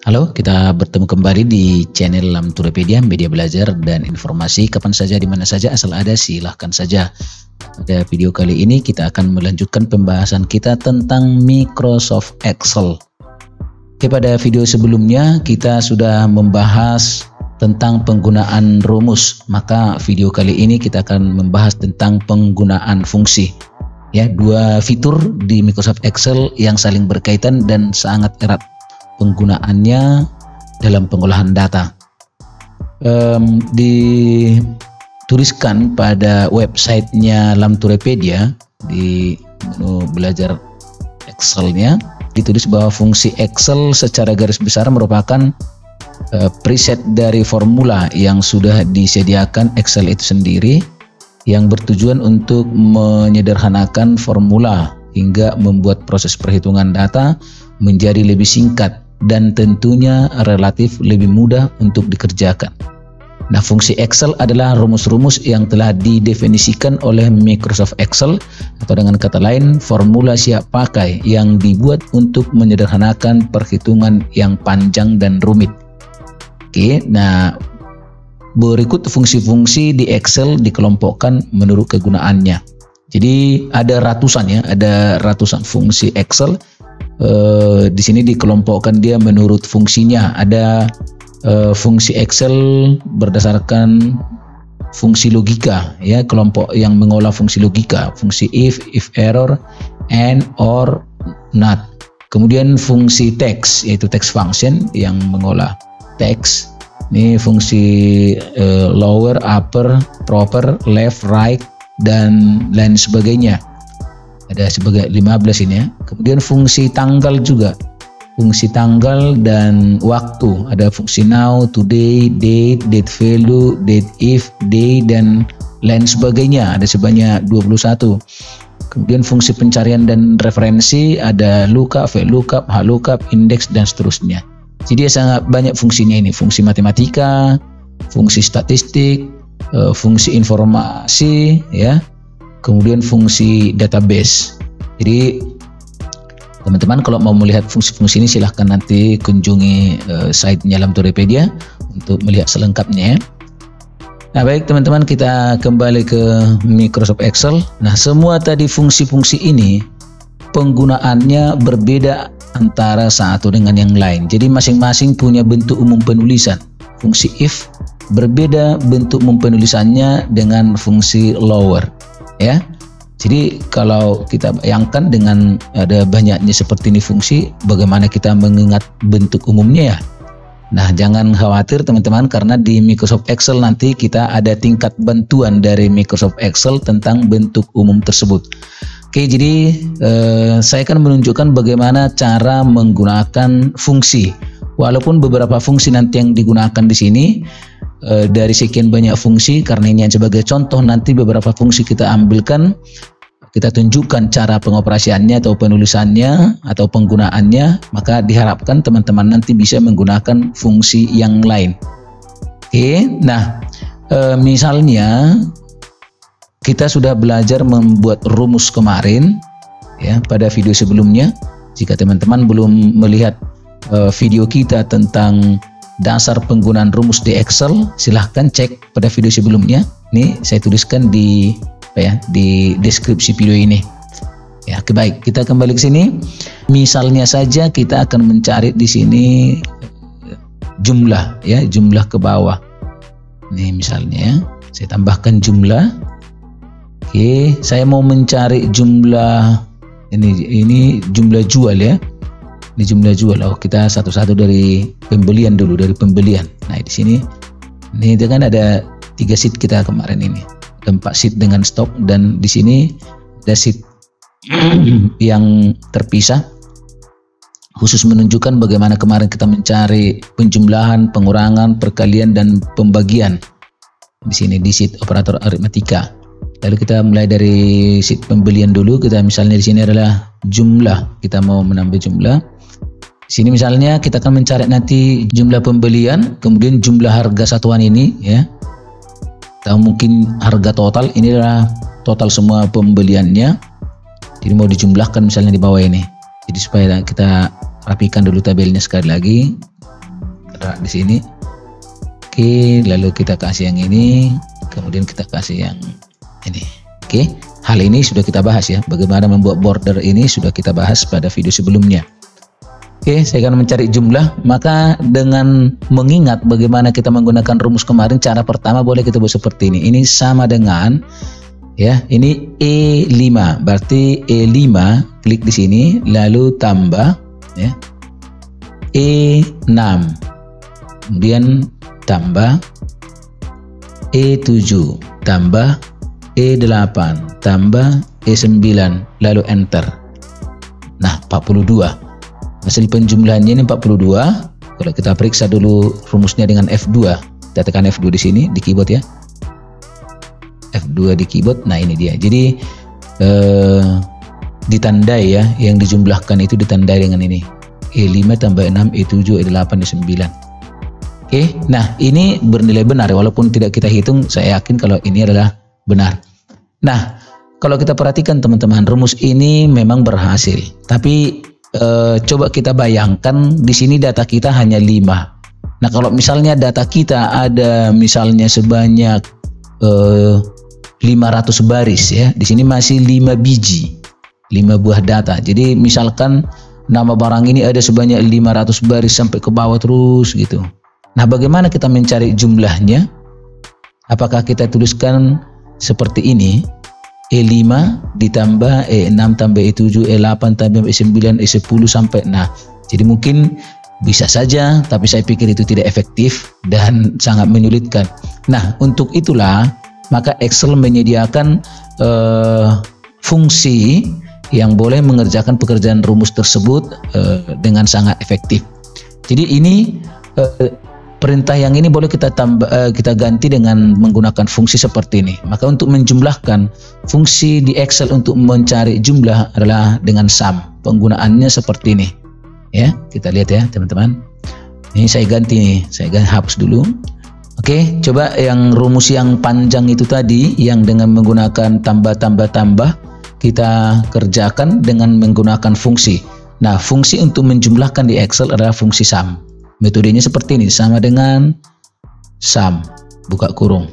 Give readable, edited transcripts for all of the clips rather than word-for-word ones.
Halo, kita bertemu kembali di channel Lamtorepedia, media belajar dan informasi kapan saja, di mana saja, asal ada silahkan saja. Pada video kali ini kita akan melanjutkan pembahasan kita tentang Microsoft Excel. Pada video sebelumnya kita sudah membahas tentang penggunaan rumus, maka video kali ini kita akan membahas tentang penggunaan fungsi. Ya, dua fitur di Microsoft Excel yang saling berkaitan dan sangat erat penggunaannya dalam pengolahan data. Dituliskan pada websitenya Lamtorepedia di menu belajar Excelnya, ditulis bahwa fungsi Excel secara garis besar merupakan preset dari formula yang sudah disediakan Excel itu sendiri, yang bertujuan untuk menyederhanakan formula hingga membuat proses perhitungan data menjadi lebih singkat dan tentunya relatif lebih mudah untuk dikerjakan. Nah, fungsi Excel adalah rumus-rumus yang telah didefinisikan oleh Microsoft Excel, atau dengan kata lain formula siap pakai yang dibuat untuk menyederhanakan perhitungan yang panjang dan rumit. Oke, nah berikut fungsi-fungsi di Excel dikelompokkan menurut kegunaannya. Jadi ada ratusan fungsi Excel. Di sini dikelompokkan dia menurut fungsinya. Ada fungsi Excel berdasarkan fungsi logika, ya, kelompok yang mengolah fungsi logika, fungsi if error, and, or, not. Kemudian fungsi teks, yaitu text function yang mengolah teks. Ini fungsi lower, upper, proper, left, right, dan lain sebagainya. Ada sebagai 15 ini ya. Kemudian fungsi tanggal juga, fungsi tanggal dan waktu. Ada fungsi now, today, date, date value, date if, day, dan lain sebagainya. Ada sebanyak 21. Kemudian fungsi pencarian dan referensi, ada lookup, VLOOKUP, HLOOKUP, index, dan seterusnya. Jadi sangat banyak fungsinya ini. Fungsi matematika, fungsi statistik, fungsi informasi, ya. Kemudian fungsi database. Jadi teman-teman kalau mau melihat fungsi-fungsi ini silahkan nanti kunjungi site-nya Lamtorepedia untuk melihat selengkapnya ya. Nah baik teman-teman, kita kembali ke Microsoft Excel. Nah semua tadi fungsi-fungsi ini penggunaannya berbeda antara satu dengan yang lain. Jadi masing-masing punya bentuk umum penulisan. Fungsi if berbeda bentuk umum penulisannya dengan fungsi lower. Ya, jadi kalau kita bayangkan dengan ada banyaknya seperti ini fungsi, bagaimana kita mengingat bentuk umumnya ya? Nah, jangan khawatir teman-teman, karena di Microsoft Excel nanti kita ada tingkat bantuan dari Microsoft Excel tentang bentuk umum tersebut. Oke, jadi saya akan menunjukkan bagaimana cara menggunakan fungsi. Walaupun beberapa fungsi nanti yang digunakan di sini dari sekian banyak fungsi, karena ini sebagai contoh, nanti beberapa fungsi kita ambilkan, kita tunjukkan cara pengoperasiannya atau penulisannya atau penggunaannya, maka diharapkan teman-teman nanti bisa menggunakan fungsi yang lain. Oke, nah misalnya kita sudah belajar membuat rumus kemarin ya pada video sebelumnya. Jika teman-teman belum melihat video kita tentang dasar penggunaan rumus di Excel, silahkan cek pada video sebelumnya. Ini saya tuliskan di deskripsi video ini. Ya, baik, kita kembali ke sini. Misalnya saja kita akan mencari di sini jumlah, ya, jumlah ke bawah. Ini misalnya ya, saya tambahkan jumlah. Oke, saya mau mencari jumlah ini jumlah jual ya. Ini jumlah jual. Oh, kita satu-satu dari pembelian dulu, dari pembelian. Nah, di sini ini kan ada 3 sheet kita kemarin ini. Ada 4 sheet dengan stok, dan di sini ada sheet yang terpisah khusus menunjukkan bagaimana kemarin kita mencari penjumlahan, pengurangan, perkalian, dan pembagian. Di sini di sheet operator aritmatika. Lalu kita mulai dari sheet pembelian dulu. Kita misalnya di sini adalah jumlah. Kita mau menambah jumlah. Di sini misalnya kita akan mencari nanti jumlah pembelian, kemudian jumlah harga satuan ini ya. Atau mungkin harga total, ini adalah total semua pembeliannya. Jadi mau dijumlahkan misalnya di bawah ini. Jadi supaya kita rapikan dulu tabelnya sekali lagi. jarak di sini. Oke, lalu kita kasih yang ini, kemudian kita kasih yang ini. Oke, hal ini sudah kita bahas ya. Bagaimana membuat border ini sudah kita bahas pada video sebelumnya. Oke, saya akan mencari jumlah. Maka dengan mengingat bagaimana kita menggunakan rumus kemarin, cara pertama boleh kita buat seperti ini. Ini sama dengan ya, ini E5. Berarti E5, klik di sini lalu tambah ya E6. Kemudian tambah E7, tambah E8, tambah E9, lalu enter. Nah, 42. Hasil penjumlahannya ini 42. Kalau kita periksa dulu rumusnya dengan F2, kita tekan F2 di sini di keyboard ya. F2 di keyboard. Nah, ini dia. Jadi ditandai ya, yang dijumlahkan itu ditandai dengan ini. E5 tambah 6, E7, E8, E9. Oke, nah ini bernilai benar walaupun tidak kita hitung, saya yakin kalau ini adalah benar. Nah, kalau kita perhatikan teman-teman, rumus ini memang berhasil. Tapi coba kita bayangkan di sini data kita hanya 5. Nah, kalau misalnya data kita ada misalnya sebanyak 500 baris ya, di sini masih 5 biji, 5 buah data. Jadi misalkan nama barang ini ada sebanyak 500 baris sampai ke bawah terus gitu. Nah, bagaimana kita mencari jumlahnya? Apakah kita tuliskan seperti ini? E5 ditambah E6 tambah E7, E8 tambah E9, E10 sampai. Nah, jadi mungkin bisa saja, tapi saya pikir itu tidak efektif dan sangat menyulitkan. Nah, untuk itulah maka Excel menyediakan fungsi yang boleh mengerjakan pekerjaan rumus tersebut dengan sangat efektif. Jadi ini perintah yang ini boleh kita ganti dengan menggunakan fungsi seperti ini. Maka untuk menjumlahkan, fungsi di Excel untuk mencari jumlah adalah dengan sum. Penggunaannya seperti ini. Ya, kita lihat ya teman-teman. Ini saya ganti nih, saya hapus dulu. Oke, coba yang rumus yang panjang itu tadi, yang dengan menggunakan tambah, kita kerjakan dengan menggunakan fungsi. Nah, fungsi untuk menjumlahkan di Excel adalah fungsi sum. Metodenya seperti ini, sama dengan sum, buka kurung.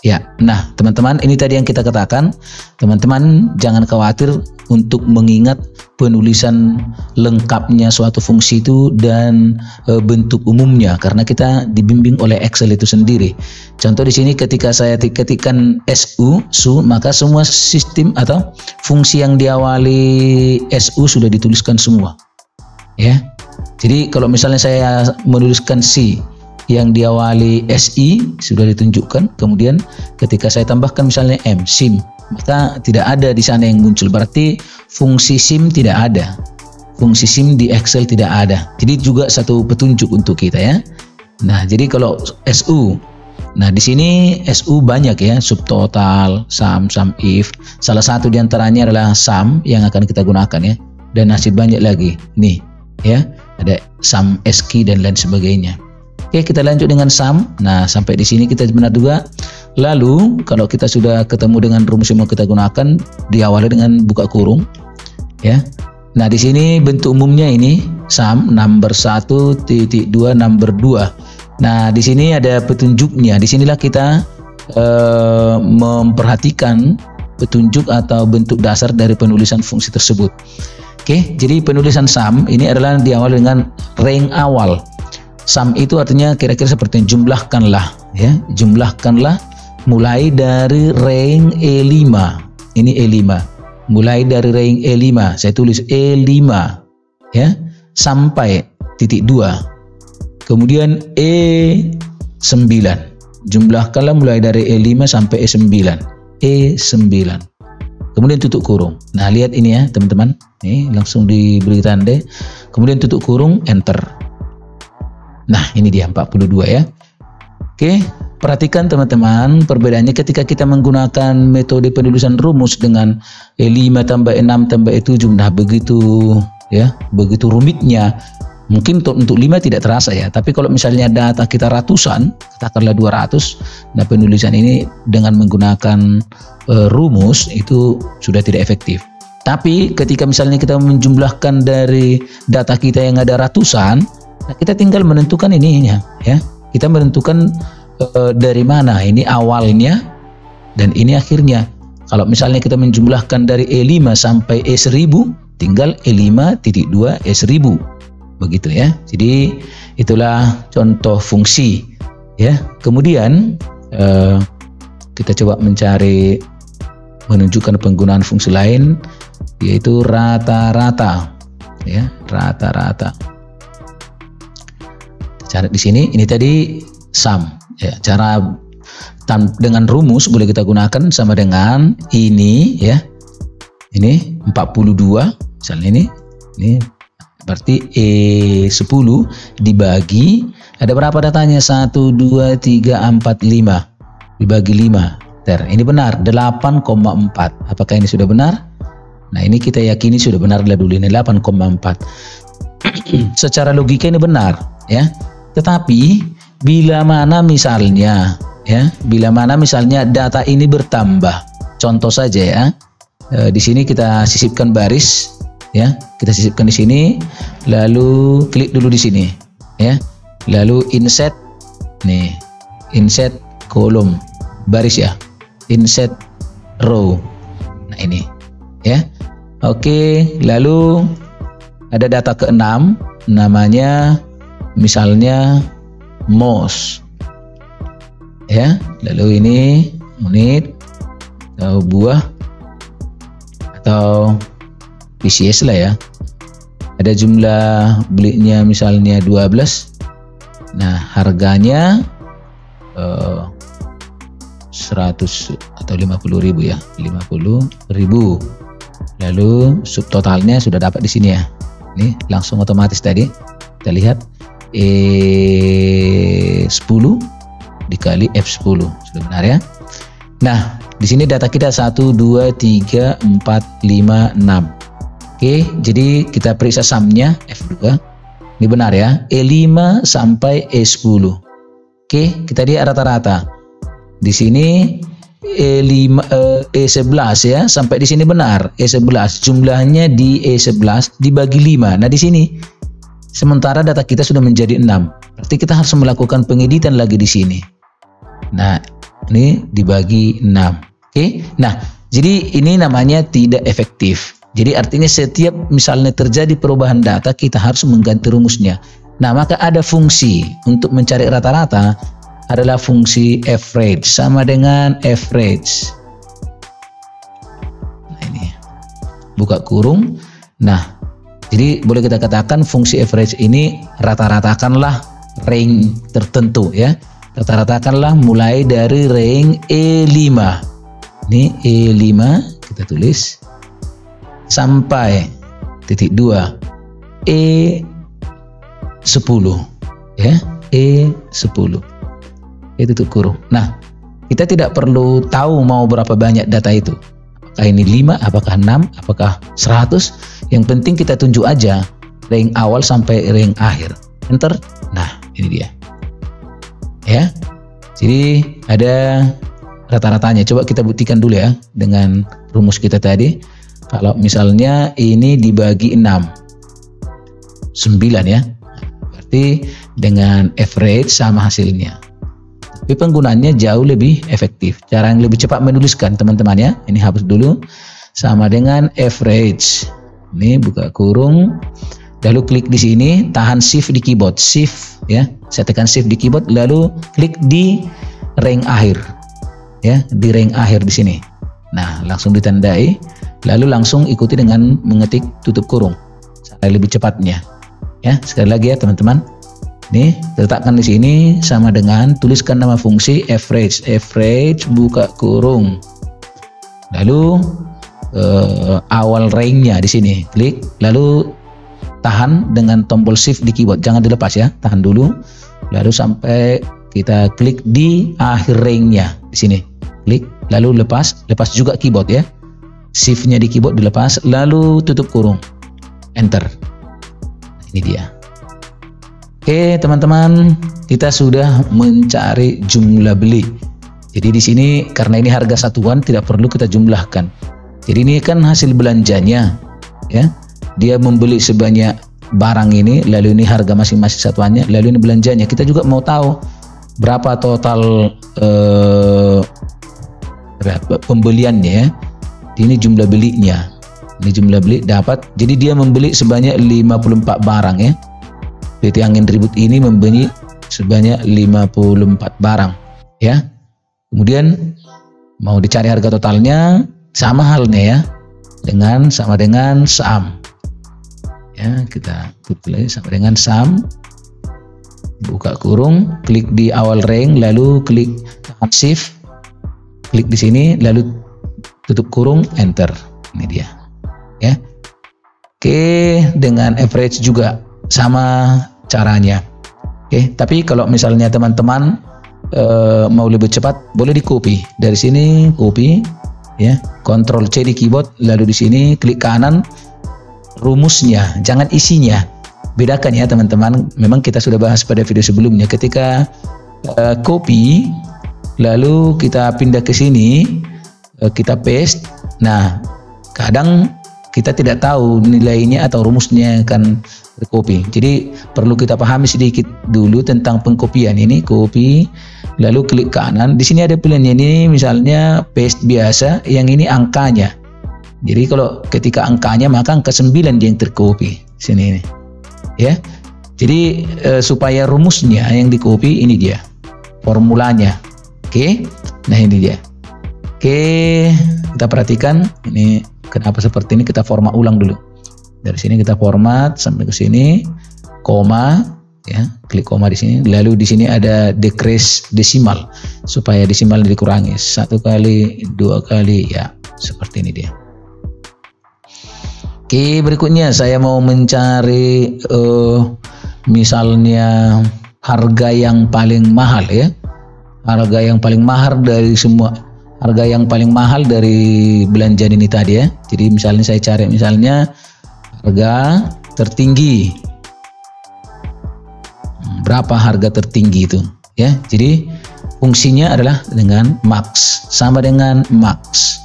Ya, nah teman-teman, ini tadi yang kita katakan. Teman-teman jangan khawatir untuk mengingat penulisan lengkapnya suatu fungsi itu dan bentuk umumnya, karena kita dibimbing oleh Excel itu sendiri. Contoh di sini ketika saya ketikkan SU, maka semua sistem atau fungsi yang diawali SU sudah dituliskan semua. Ya. Jadi kalau misalnya saya menuliskan C yang diawali SI sudah ditunjukkan, kemudian ketika saya tambahkan misalnya M, SIM, maka tidak ada di sana yang muncul. Berarti fungsi SIM tidak ada. Fungsi SIM di Excel tidak ada. Jadi juga satu petunjuk untuk kita ya. Nah, jadi kalau SU, nah di sini SU banyak ya, subtotal, sum if. Salah satu di antaranya adalah sum yang akan kita gunakan ya. Dan masih banyak lagi. Nih, ya. Ada sum SQ dan lain sebagainya. Oke, kita lanjut dengan sum. Nah, sampai di sini kita benar juga. Lalu kalau kita sudah ketemu dengan rumus yang mau kita gunakan, diawali dengan buka kurung ya. Nah, di sini bentuk umumnya ini sum number 1 titik 2 number 2. Nah, di sini ada petunjuknya. Disinilah kita memperhatikan petunjuk atau bentuk dasar dari penulisan fungsi tersebut. Oke, jadi penulisan sum ini adalah diawali dengan rank awal. Sum itu artinya kira-kira seperti jumlahkanlah ya, jumlahkanlah mulai dari rank E5. Ini E5. Mulai dari rank E5, saya tulis E5 ya, sampai titik 2. Kemudian E9. Jumlahkanlah mulai dari E5 sampai E9. E9. Kemudian tutup kurung. Nah, lihat ini ya teman-teman. Nih langsung diberi tanda. Kemudian tutup kurung, enter. Nah, ini dia 42 ya. Oke, perhatikan teman-teman perbedaannya ketika kita menggunakan metode penulisan rumus dengan E5 tambah E6 tambah E7. Nah, begitu ya, begitu rumitnya. Mungkin untuk 5 tidak terasa ya, tapi kalau misalnya data kita ratusan, katakanlah 200, nah penulisan ini dengan menggunakan rumus itu sudah tidak efektif. Tapi ketika misalnya kita menjumlahkan dari data kita yang ada ratusan, Nah, kita tinggal menentukan ininya, ya. Kita menentukan dari mana ini awalnya dan ini akhirnya. Kalau misalnya kita menjumlahkan dari E5 sampai E1000, tinggal E5.2 E1000. Begitu ya. Jadi itulah contoh fungsi, ya. Kemudian kita coba mencari menunjukkan penggunaan fungsi lain, yaitu rata-rata, ya, rata-rata. Cara di sini ini tadi sum, ya. Cara dengan rumus boleh kita gunakan sama dengan ini, ya. Ini 42 misalnya ini berarti E10 dibagi, ada berapa datanya? 1 2 3 4 5 dibagi 5. Ini benar 8,4. Apakah ini sudah benar? Nah, ini kita yakini sudah benar dulu, ini 8,4. Secara logika ini benar, ya. Tetapi bila mana misalnya, ya, bila mana misalnya data ini bertambah. Contoh saja, ya. Di sini kita sisipkan baris, ya. Kita sisipkan di sini, lalu klik dulu di sini, ya. Lalu insert nih, insert kolom baris, ya. Insert row. Nah, ini, ya. Oke, lalu ada data ke-6 namanya misalnya mouse, ya. Lalu ini unit atau buah atau PCS lah, ya. Ada jumlah belinya misalnya 12. Nah, harganya 100 atau 50.000, ya, 50.000. Lalu subtotalnya sudah dapat di sini, ya. Ini langsung otomatis tadi kita lihat E10 dikali F10 sudah benar, ya. Nah, di sini data kita 1 2 3 4 5 6. Oke, jadi kita periksa sumnya F2. Ini benar, ya. E5 sampai E10. Oke, kita lihat rata-rata. Di sini E11, ya, sampai di sini benar. E11 jumlahnya di E11 dibagi 5. Nah, di sini sementara data kita sudah menjadi 6. Berarti kita harus melakukan pengeditan lagi di sini. Nah, ini dibagi 6. Oke. Nah, jadi ini namanya tidak efektif. Jadi artinya setiap misalnya terjadi perubahan data, kita harus mengganti rumusnya. Nah, maka ada fungsi untuk mencari rata-rata, adalah fungsi average, sama dengan average. Nah, ini buka kurung. Nah, jadi boleh kita katakan fungsi average ini rata-ratakanlah range tertentu, ya. Rata-ratakanlah mulai dari range E5. Ini E5 kita tulis sampai titik 2 E10, ya, E10. Tutup kurung. Nah, kita tidak perlu tahu mau berapa banyak data itu. Apakah ini 5, apakah 6, apakah 100. Yang penting kita tunjuk aja rank awal sampai rank akhir. Enter. Nah, ini dia. Ya. Jadi ada rata-ratanya. Coba kita buktikan dulu, ya, dengan rumus kita tadi. Kalau misalnya ini dibagi 6. 9, ya. Berarti dengan average sama hasilnya. Tapi penggunaannya jauh lebih efektif. Cara yang lebih cepat menuliskan, teman-teman, ya. Ini hapus dulu. Sama dengan average. Ini buka kurung. Lalu klik di sini, tahan shift di keyboard. Shift, ya. Saya tekan shift di keyboard, lalu klik di rank akhir. Ya, di rank akhir di sini. Nah, langsung ditandai. Lalu langsung ikuti dengan mengetik tutup kurung. Cara lebih cepatnya. Ya, sekali lagi, ya, teman-teman. Nih, letakkan di sini sama dengan tuliskan nama fungsi average. Average buka kurung. Lalu awal range-nya di sini. Klik, lalu tahan dengan tombol shift di keyboard. Jangan dilepas, ya. Tahan dulu. Lalu sampai kita klik di akhir range-nya di sini. Klik, lalu lepas juga keyboard, ya. Shift-nya di keyboard dilepas, lalu tutup kurung. Enter. Nah, ini dia. Oke, teman-teman, kita sudah mencari jumlah beli. Jadi di sini karena ini harga satuan tidak perlu kita jumlahkan. Jadi ini kan hasil belanjanya, ya. Dia membeli sebanyak barang ini, lalu ini harga masing-masing satuannya, lalu ini belanjanya. Kita juga mau tahu berapa total pembeliannya ya. Ini jumlah belinya. Ini jumlah beli dapat. Jadi dia membeli sebanyak 54 barang ya. PT Angin Ribut ini membeli sebanyak 54 barang ya. Kemudian mau dicari harga totalnya, sama halnya ya sama dengan saham. Ya, kita tulis sama dengan saham. Buka kurung, klik di awal rank, lalu klik shift, klik di sini, lalu tutup kurung, enter. Ini dia. Ya. Oke, dengan average juga sama caranya. Oke, tapi kalau misalnya teman-teman mau lebih cepat, boleh di copy dari sini, copy ya, Ctrl C di keyboard, lalu di sini klik kanan, rumusnya, jangan isinya. Bedakan ya teman-teman. Memang kita sudah bahas pada video sebelumnya. Ketika copy, lalu kita pindah ke sini, kita paste. Nah, kadang kita tidak tahu nilainya atau rumusnya akan tercopy. Jadi perlu kita pahami sedikit dulu tentang pengkopian ini. Copy, lalu klik kanan. Di sini ada pilihannya ini, misalnya paste biasa, yang ini angkanya. Jadi kalau ketika angkanya, maka angka 9 dia yang tercopy sini ini. Ya. Jadi supaya rumusnya yang di-copy, ini dia formulanya. Oke. Nah, ini dia. Oke, kita perhatikan ini kenapa seperti ini. Kita format ulang dulu. Dari sini kita format sampai ke sini, koma ya, klik koma di sini. Lalu di sini ada decrease desimal supaya desimal dikurangi 1 kali, 2 kali ya, seperti ini dia. Oke, berikutnya saya mau mencari misalnya harga yang paling mahal ya. Harga yang paling mahal dari semua, harga yang paling mahal dari belanjaan ini tadi ya. Jadi misalnya saya cari misalnya harga tertinggi. Berapa harga tertinggi itu ya. Jadi fungsinya adalah dengan max, sama dengan max.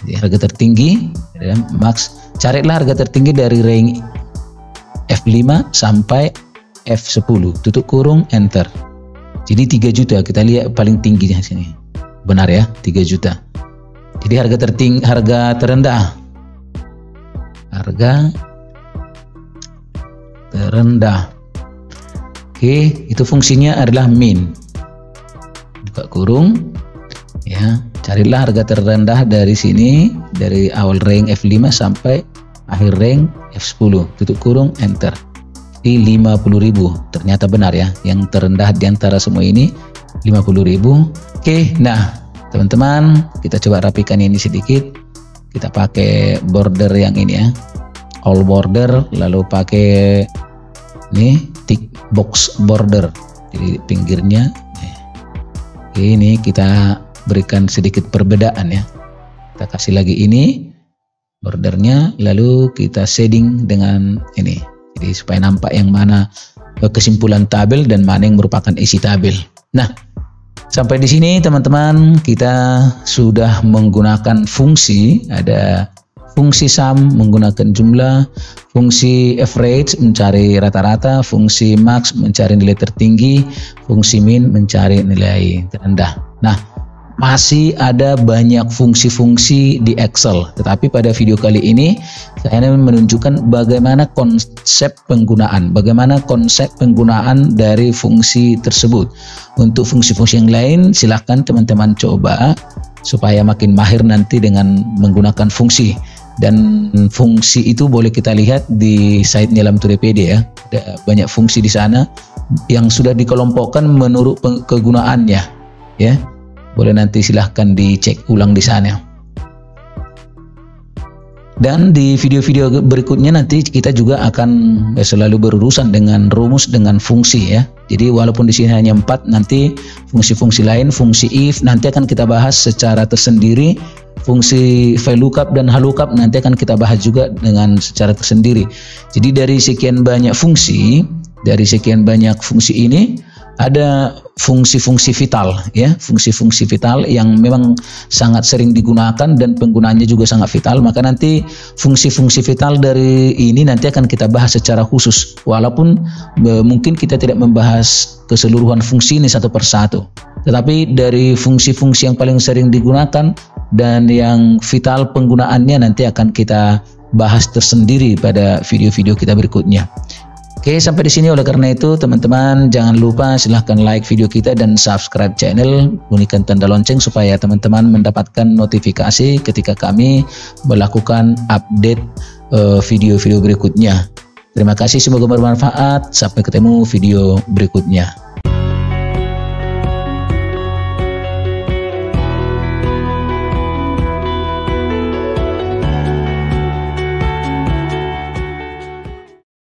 Jadi harga tertinggi adalah max. Carilah harga tertinggi dari range F5 sampai F10, tutup kurung, enter. Jadi 3 juta, kita lihat paling tingginya sini. Benar ya, 3 juta. Jadi harga tertinggi, harga terendah. Harga terendah. Oke, itu fungsinya adalah min. Buka kurung. Ya, carilah harga terendah dari sini, dari awal rank F5 sampai akhir rank F10, tutup kurung, enter. Di 50.000. Ternyata benar ya, yang terendah di antara semua ini 50.000. Oke, nah teman-teman, kita coba rapikan ini sedikit. Kita pakai border yang ini ya, all border, lalu pakai ini tick box border, jadi pinggirnya. Oke, ini kita berikan sedikit perbedaan ya. Kita kasih lagi ini bordernya, lalu kita shading dengan ini. Jadi supaya nampak yang mana kesimpulan tabel dan mana yang merupakan isi tabel. Nah, sampai di sini teman-teman kita sudah menggunakan fungsi. Ada fungsi sum menggunakan jumlah, fungsi average mencari rata-rata, fungsi max mencari nilai tertinggi, fungsi min mencari nilai terendah. Nah, masih ada banyak fungsi-fungsi di Excel, tetapi pada video kali ini saya menunjukkan bagaimana konsep penggunaan, dari fungsi tersebut. Untuk fungsi-fungsi yang lain silahkan teman-teman coba supaya makin mahir nanti dengan menggunakan fungsi. Dan fungsi itu boleh kita lihat di site Lam Torepedia ya. Ada banyak fungsi di sana yang sudah dikelompokkan menurut kegunaannya ya. Boleh nanti silahkan dicek ulang di sana. Dan di video-video berikutnya nanti kita juga akan selalu berurusan dengan rumus dengan fungsi ya. Jadi walaupun di sini hanya 4, nanti fungsi-fungsi lain, fungsi if nanti akan kita bahas secara tersendiri. Fungsi VLOOKUP dan HLOOKUP nanti akan kita bahas juga dengan secara tersendiri. Jadi dari sekian banyak fungsi ini ada fungsi-fungsi vital ya, fungsi-fungsi vital yang memang sangat sering digunakan dan penggunaannya juga sangat vital. Maka nanti fungsi-fungsi vital dari ini nanti akan kita bahas secara khusus, walaupun mungkin kita tidak membahas keseluruhan fungsi ini satu persatu, tetapi dari fungsi-fungsi yang paling sering digunakan dan yang vital penggunaannya nanti akan kita bahas tersendiri pada video-video kita berikutnya. Oke, sampai di sini. Oleh karena itu, teman-teman jangan lupa silahkan like video kita dan subscribe channel, bunyikan tanda lonceng supaya teman-teman mendapatkan notifikasi ketika kami melakukan update video-video berikutnya. Terima kasih, semoga bermanfaat. Sampai ketemu video berikutnya.